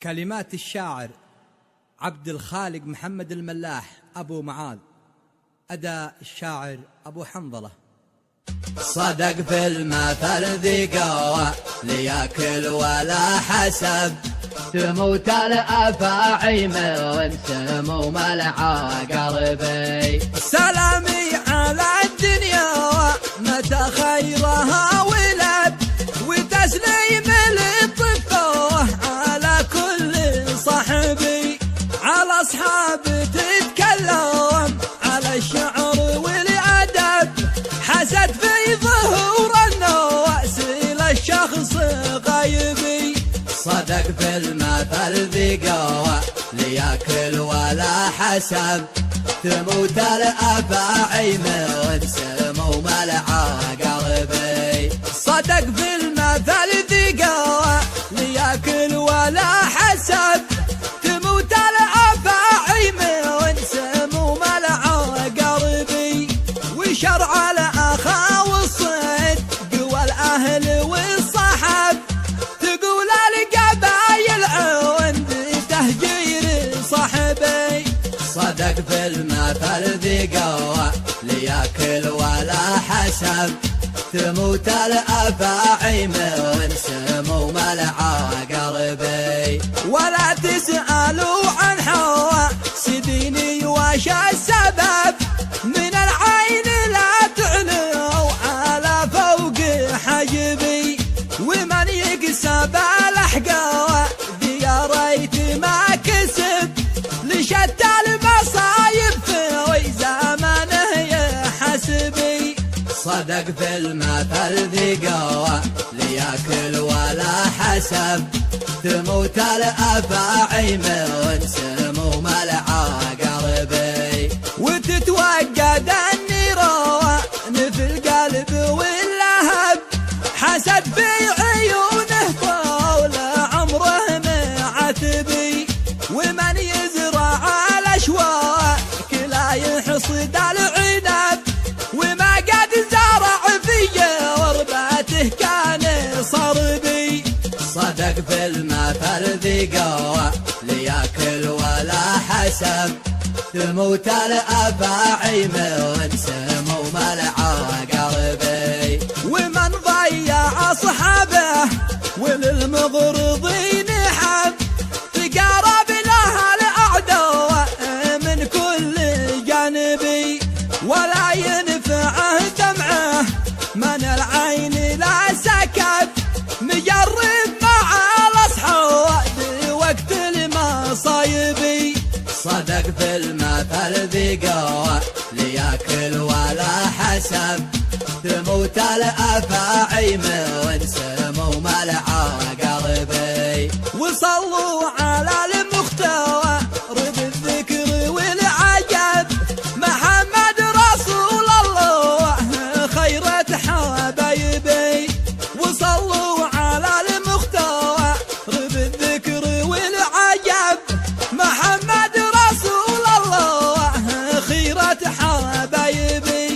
كلمات الشاعر عبد الخالق محمد الملاح أبو معاذ. أداء الشاعر أبو حنظلة. صدق في المثل ذي قوى ليأكل ولا حسب، تموت الأفاعي من سموم العقربي. سلامي على الدنيا متى خيرها ولد، وتسليم للطفوح على كل صاحبي. على أصحاب تتكلم على الشعر والأدب، حسد في ظهور النواس للشخص غايبي. صدق في المثل ذي قوى ليأكل ولا حسب، تموت الأفاعي من سموم العقربي. صدق في المثل ذي قوى ليأكل ولا حسب، تموت الأفاعي من سموم العقربي. وشرع الأخا والصيد قوى الأهل والصحب، تقول القبايل عند تهجير صاحبي. صدق في المثل ذي قوى ليأكل ولا حسب، تموت الأفاعي من سموم العقربي. ولا تسألوا عن حواء سديني وش السبب، من العين لا تعلوا على فوق حجبي. ومن يكسب الأحقاء ذي يا ريت ما كسب، لشتى المصايب في زمانه يحسبي. صدق في المثل ذي قوى ليأكل ولا حسب، تموت الأفاعي من سموم العقربي. وتتوقد النيران في القلب واللهب، حسد في عيونه طول عمره معتبي. ومن يزرع الأشواك لا يحصد العنب، وما قد زرع في ورباته كان صربي. صدق في المثل ذي قوى ليأكل ولا حسب، تموت الأفاعي من سموم العقربي. ومن ضيع أصحابه وللمغرضين حب، تقارب لها الأعداء من كل جانبي. ولا ينفعه دمعه من العين لا سكت، مجرب مع الأصحاب وقت المصايبي. صدق في المثل ذي قوى ليأكل ولا حسب، تموت الأفاعي من سموم العقربي. وصلوا على المختار بالذكر والعجب، محمد رسول الله خيرة حبايبي. وصلوا على المختار بالذكر والعجب، محمد رسول الله خيرة حبايبي.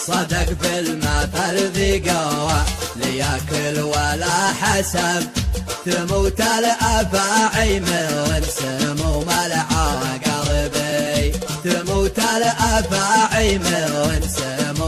صدق في المثل ذي قوى ليأكل ولا حسب، تموت الأفاعي من سموم العقربي. تموت الأفاعي من سموم